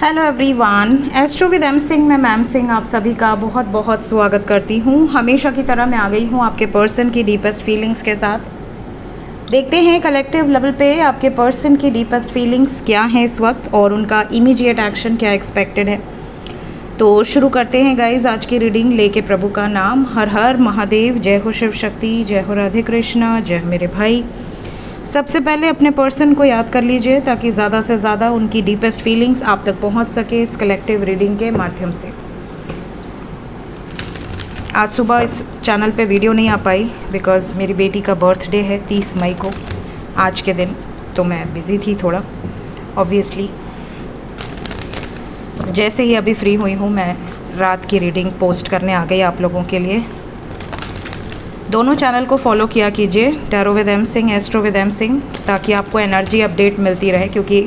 Hello everyone, astro with M Singh में ma'am Singh आप सभी का बहुत बहुत स्वागत करती हूँ। हमेशा की तरह मैं आ गई हूँ आपके पर्सन की डीपेस्ट फीलिंग्स के साथ। देखते हैं कलेक्टिव लेवल पे आपके पर्सन की डीपेस्ट फीलिंग्स क्या हैं इस वक्त और उनका इमीडिएट एक्शन क्या एक्सपेक्टेड है। तो शुरू करते हैं गाइज आज की रीडिंग लेके प्रभु का नाम। हर हर महादेव, जय हो शिव शक्ति, जय हो राधे कृष्णा, जय हो मेरे भाई। सबसे पहले अपने पर्सन को याद कर लीजिए ताकि ज़्यादा से ज़्यादा उनकी डीपेस्ट फीलिंग्स आप तक पहुंच सके इस कलेक्टिव रीडिंग के माध्यम से। आज सुबह इस चैनल पे वीडियो नहीं आ पाई बिकॉज़ मेरी बेटी का बर्थडे है 30 मई को आज के दिन, तो मैं बिज़ी थी थोड़ा ऑब्वियसली। जैसे ही अभी फ्री हुई हूँ मैं रात की रीडिंग पोस्ट करने आ गई आप लोगों के लिए। दोनों चैनल को फॉलो किया कीजिए, tarot with M Singh, astro with M Singh, ताकि आपको एनर्जी अपडेट मिलती रहे। क्योंकि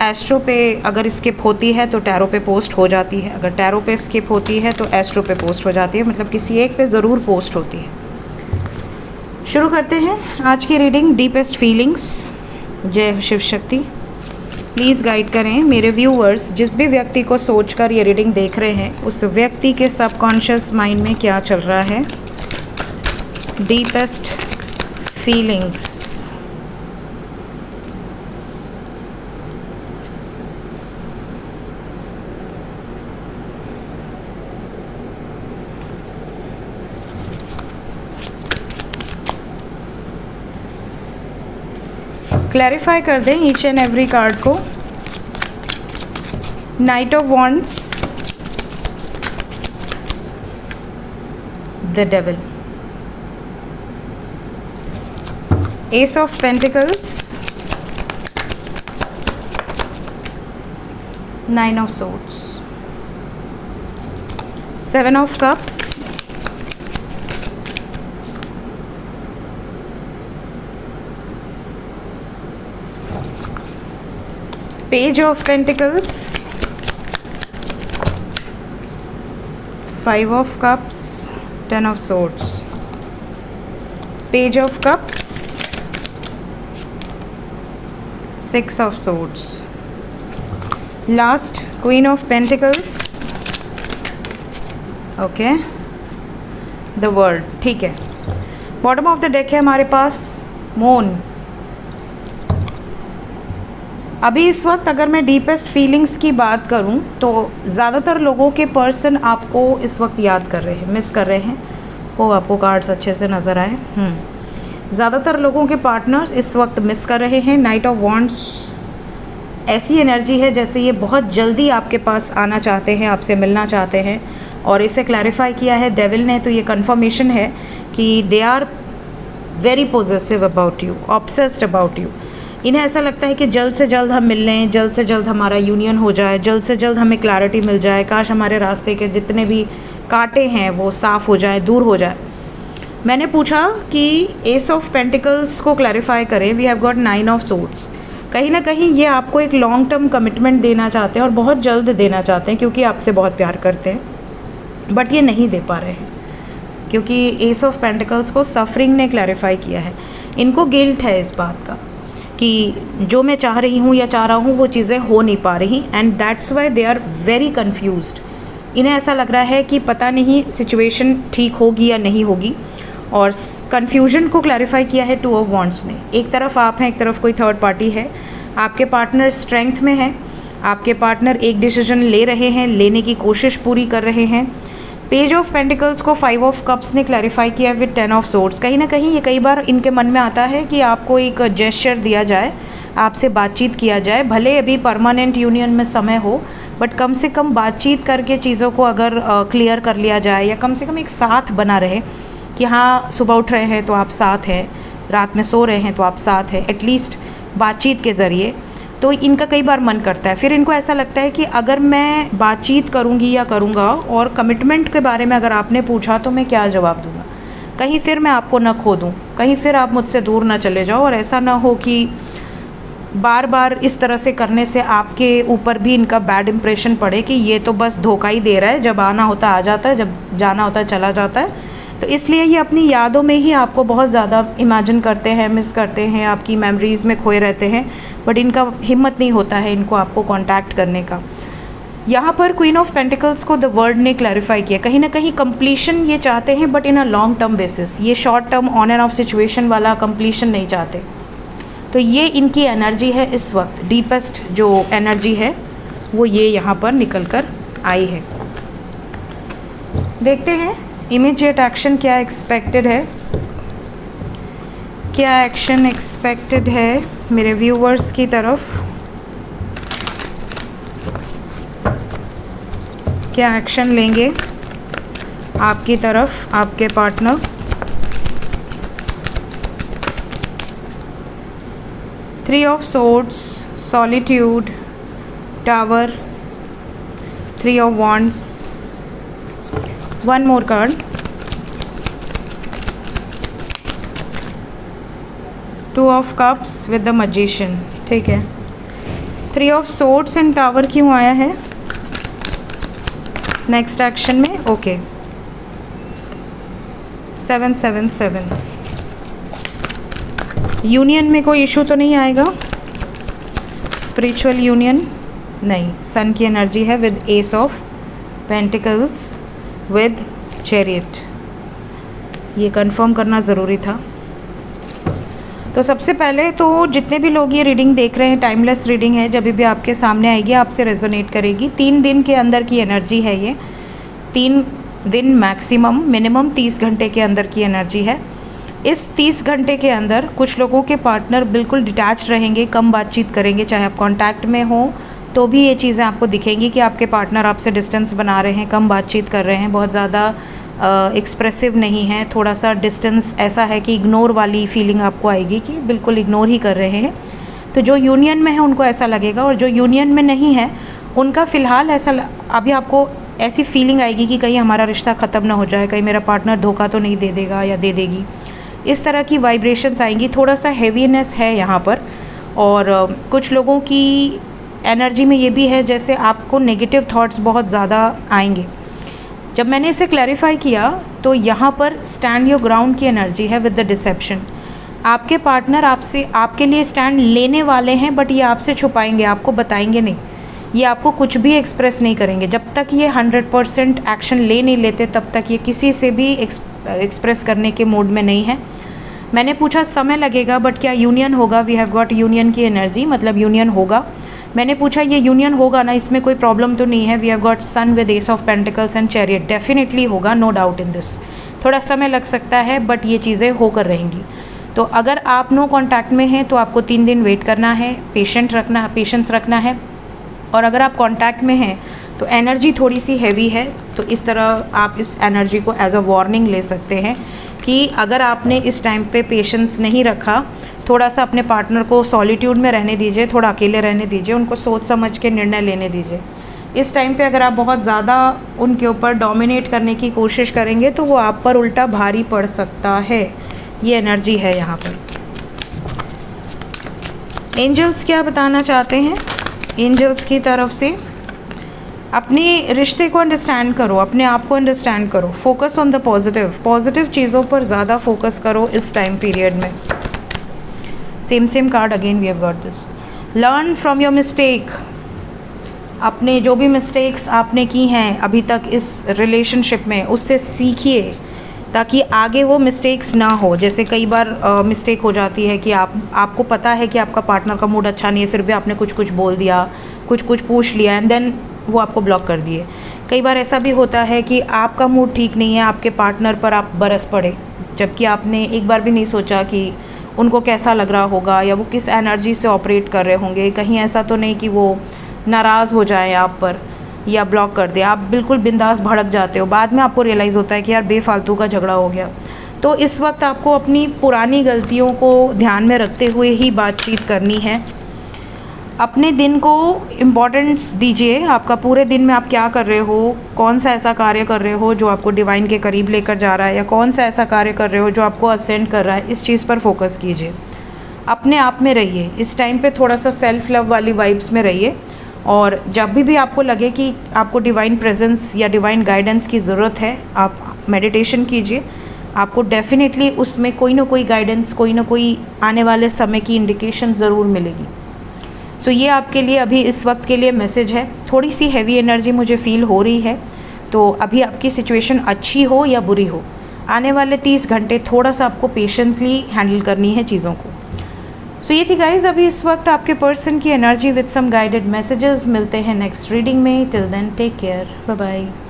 एस्ट्रो पे अगर स्किप होती है तो टैरो पे पोस्ट हो जाती है, अगर टैरो पे स्किप होती है तो एस्ट्रो पे पोस्ट हो जाती है, मतलब किसी एक पे ज़रूर पोस्ट होती है। शुरू करते हैं आज की रीडिंग। डीपेस्ट फीलिंग्स, जय शिव शक्ति। प्लीज़ गाइड करें मेरे व्यूअर्स, जिस भी व्यक्ति को सोचकर ये रीडिंग देख रहे हैं उस व्यक्ति के सबकॉन्शियस माइंड में क्या चल रहा है। डीपेस्ट फीलिंग्स, क्लैरिफाई कर दें ईच एंड एवरी कार्ड को। Night of wands, the devil, Ace of Pentacles, Nine of Swords, Seven of Cups, Page of Pentacles, Five of Cups, Ten of Swords, Page of Cups, Six of Swords, last Queen of Pentacles, okay, the world. ठीक है, bottom of the deck है हमारे पास moon. अभी इस वक्त अगर मैं deepest feelings की बात करूं तो ज़्यादातर लोगों के पर्सन आपको इस वक्त याद कर रहे हैं, मिस कर रहे हैं। वो आपको कार्ड्स अच्छे से नज़र आए। ज़्यादातर लोगों के पार्टनर्स इस वक्त मिस कर रहे हैं। नाइट ऑफ वॉन्ड्स ऐसी एनर्जी है जैसे ये बहुत जल्दी आपके पास आना चाहते हैं, आपसे मिलना चाहते हैं। और इसे क्लैरिफाई किया है डेविल ने, तो ये कंफर्मेशन है कि they are very possessive about you, obsessed about you. इन्हें ऐसा लगता है कि जल्द से जल्द हम मिल लें, जल्द से जल्द हमारा यूनियन हो जाए, जल्द से जल्द हमें क्लैरिटी मिल जाए। काश हमारे रास्ते के जितने भी कांटे हैं वो साफ़ हो जाए, दूर हो जाए। मैंने पूछा कि एस ऑफ पेंटिकल्स को क्लैरिफाई करें, we have got nine of swords. कहीं ना कहीं ये आपको एक लॉन्ग टर्म कमिटमेंट देना चाहते हैं और बहुत जल्द देना चाहते हैं क्योंकि आपसे बहुत प्यार करते हैं, बट ये नहीं दे पा रहे हैं क्योंकि एस ऑफ पेंटिकल्स को सफरिंग ने क्लैरिफाई किया है। इनको गिल्ट है इस बात का कि जो मैं चाह रही हूँ या चाह रहा हूँ वो चीज़ें हो नहीं पा रही, and that's why they are very confused. इन्हें ऐसा लग रहा है कि पता नहीं सिचुएशन ठीक होगी या नहीं होगी, और कन्फ्यूजन को क्लैरिफाई किया है टू ऑफ वॉन्ड्स ने। एक तरफ आप हैं, एक तरफ कोई थर्ड पार्टी है। आपके पार्टनर स्ट्रेंथ में है, आपके पार्टनर एक डिसीजन ले रहे हैं, लेने की कोशिश पूरी कर रहे हैं। पेज ऑफ पेंटिकल्स को फाइव ऑफ कप्स ने क्लैरिफाई किया विद टेन ऑफ सोर्ड्स। कहीं ना कहीं ये कई बार इनके मन में आता है कि आपको एक जेस्चर दिया जाए, आपसे बातचीत किया जाए। भले अभी परमानेंट यूनियन में समय हो, बट कम से कम बातचीत करके चीज़ों को अगर क्लियर कर लिया जाए, या कम से कम एक साथ बना रहे कि हाँ सुबह उठ रहे हैं तो आप साथ हैं, रात में सो रहे हैं तो आप साथ हैं, एटलीस्ट बातचीत के ज़रिए। तो इनका कई बार मन करता है, फिर इनको ऐसा लगता है कि अगर मैं बातचीत करूँगी या करूँगा और कमिटमेंट के बारे में अगर आपने पूछा तो मैं क्या जवाब दूँगा, कहीं फिर मैं आपको न खो दूँ, कहीं फिर आप मुझसे दूर ना चले जाओ। और ऐसा ना हो कि बार बार इस तरह से करने से आपके ऊपर भी इनका बैड इंप्रेशन पड़े कि ये तो बस धोखा ही दे रहा है, जब आना होता आ जाता है, जब जाना होता है चला जाता है। तो इसलिए ये अपनी यादों में ही आपको बहुत ज़्यादा इमेजिन करते हैं, मिस करते हैं, आपकी मेमोरीज़ में खोए रहते हैं, बट इनका हिम्मत नहीं होता है इनको आपको कांटेक्ट करने का। यहाँ पर क्वीन ऑफ पेंटिकल्स को द वर्ड ने क्लैरिफाई किया, कहीं ना कहीं कंप्लीशन ये चाहते हैं but in a long term basis, ये short term on and off situation वाला कंप्लीशन नहीं चाहते। तो ये इनकी एनर्जी है इस वक्त, डीपेस्ट जो एनर्जी है वो ये यहाँ पर निकल कर आई है। देखते हैं इमीडिएट एक्शन क्या एक्सपेक्टेड है, क्या एक्शन एक्सपेक्टेड है मेरे व्यूवर्स की तरफ, क्या एक्शन लेंगे आपकी तरफ आपके partner. Three of swords, solitude, tower, three of wands, one more card, two of cups with the magician. ठीक है, three of swords and tower क्यों आया है नेक्स्ट एक्शन में? ओके, 777। यूनियन में कोई इशू तो नहीं आएगा, स्पिरिचुअल यूनियन नहीं, सन की एनर्जी है with ace of pentacles with chariot, ये कंफर्म करना ज़रूरी था। तो सबसे पहले तो जितने भी लोग ये रीडिंग देख रहे हैं, टाइमलेस रीडिंग है, जब भी आपके सामने आएगी आपसे रेजोनेट करेगी। 3 दिन के अंदर की एनर्जी है ये, 3 दिन मैक्सिमम, मिनिमम 30 घंटे के अंदर की एनर्जी है। इस 30 घंटे के अंदर कुछ लोगों के पार्टनर बिल्कुल डिटैच रहेंगे, कम बातचीत करेंगे, चाहे आप कांटेक्ट में हो तो भी ये चीज़ें आपको दिखेंगी कि आपके पार्टनर आपसे डिस्टेंस बना रहे हैं, कम बातचीत कर रहे हैं, बहुत ज़्यादा एक्सप्रेसिव नहीं है, थोड़ा सा डिस्टेंस ऐसा है कि इग्नोर वाली फीलिंग आपको आएगी कि बिल्कुल इग्नोर ही कर रहे हैं। तो जो यूनियन में है उनको ऐसा लगेगा, और जो यूनियन में नहीं है उनका फ़िलहाल ऐसा अभी आपको ऐसी फीलिंग आएगी कि कहीं हमारा रिश्ता ख़त्म ना हो जाए, कहीं मेरा पार्टनर धोखा तो नहीं दे देगा या दे देगी, इस तरह की वाइब्रेशंस आएंगी। थोड़ा सा हैवीनेस है यहाँ पर, और कुछ लोगों की एनर्जी में ये भी है जैसे आपको नेगेटिव थॉट्स बहुत ज़्यादा आएंगे। जब मैंने इसे क्लैरिफाई किया तो यहाँ पर स्टैंड योर ग्राउंड की एनर्जी है विद द डिसेप्शन। आपके पार्टनर आपसे, आपके लिए स्टैंड लेने वाले हैं, बट ये आपसे छुपाएंगे, आपको बताएंगे नहीं, ये आपको कुछ भी एक्सप्रेस नहीं करेंगे। जब तक ये 100% एक्शन ले नहीं लेते तब तक ये किसी से भी एक्सप्रेस करने के मूड में नहीं है। मैंने पूछा समय लगेगा बट क्या यूनियन होगा? वी हैव गॉट यूनियन की एनर्जी, मतलब यूनियन होगा। मैंने पूछा ये यूनियन होगा ना, इसमें कोई प्रॉब्लम तो नहीं है? We have got sun with ace of pentacles and chariot, definitely होगा, नो डाउट इन दिस। थोड़ा समय लग सकता है बट ये चीज़ें होकर रहेंगी। तो अगर आप नो कॉन्टैक्ट में हैं तो आपको 3 दिन वेट करना है, पेशेंस रखना है। और अगर आप कॉन्टैक्ट में हैं तो एनर्जी थोड़ी सी हैवी है, तो इस तरह आप इस एनर्जी को एज अ वार्निंग ले सकते हैं कि अगर आपने इस टाइम पे पेशेंस नहीं रखा, थोड़ा सा अपने पार्टनर को सॉलिट्यूड में रहने दीजिए, थोड़ा अकेले रहने दीजिए, उनको सोच समझ के निर्णय लेने दीजिए। इस टाइम पे अगर आप बहुत ज़्यादा उनके ऊपर डोमिनेट करने की कोशिश करेंगे तो वो आप पर उल्टा भारी पड़ सकता है, ये एनर्जी है यहाँ पर। एंजल्स क्या बताना चाहते हैं? एंजल्स की तरफ से अपने रिश्ते को अंडरस्टैंड करो, अपने आप को अंडरस्टैंड करो, फोकस ऑन द पॉजिटिव चीज़ों पर ज़्यादा फोकस करो इस टाइम पीरियड में। Same card again we have got this. Learn from your mistake, अपने जो भी मिस्टेक्स आपने की हैं अभी तक इस रिलेशनशिप में उससे सीखिए ताकि आगे वो मिस्टेक्स ना हो। जैसे कई बार मिस्टेक हो जाती है कि आपको पता है कि आपका पार्टनर का मूड अच्छा नहीं है, फिर भी आपने कुछ बोल दिया, कुछ पूछ लिया एंड देन वो आपको ब्लॉक कर दिए। कई बार ऐसा भी होता है कि आपका मूड ठीक नहीं है, आपके पार्टनर पर आप बरस पड़े, जबकि आपने एक बार भी नहीं सोचा कि उनको कैसा लग रहा होगा या वो किस एनर्जी से ऑपरेट कर रहे होंगे। कहीं ऐसा तो नहीं कि वो नाराज़ हो जाए आप पर या ब्लॉक कर दे, आप बिल्कुल बिंदास भड़क जाते हो, बाद में आपको रियलाइज़ होता है कि यार बेफालतू का झगड़ा हो गया। तो इस वक्त आपको अपनी पुरानी गलतियों को ध्यान में रखते हुए ही बातचीत करनी है। अपने दिन को इम्पॉर्टेंस दीजिए, आपका पूरे दिन में आप क्या कर रहे हो, कौन सा ऐसा कार्य कर रहे हो जो आपको डिवाइन के करीब लेकर जा रहा है, या कौन सा ऐसा कार्य कर रहे हो जो आपको असेंड कर रहा है, इस चीज़ पर फोकस कीजिए। अपने आप में रहिए, इस टाइम पे थोड़ा सा सेल्फ लव वाली वाइब्स में रहिए। और जब भी आपको लगे कि आपको डिवाइन प्रेजेंस या डिवाइन गाइडेंस की ज़रूरत है, आप मेडिटेशन कीजिए, आपको डेफिनेटली उसमें कोई ना कोई गाइडेंस, कोई ना कोई आने वाले समय की इंडिकेशन ज़रूर मिलेगी। सो ये आपके लिए अभी इस वक्त के लिए मैसेज है। थोड़ी सी हैवी एनर्जी मुझे फील हो रही है, तो अभी आपकी सिचुएशन अच्छी हो या बुरी हो, आने वाले 30 घंटे थोड़ा सा आपको पेशेंटली हैंडल करनी है चीज़ों को। सो ये थी गाइज अभी इस वक्त आपके पर्सन की energy with some guided messages. मिलते हैं नेक्स्ट रीडिंग में। Till then take care, bye bye.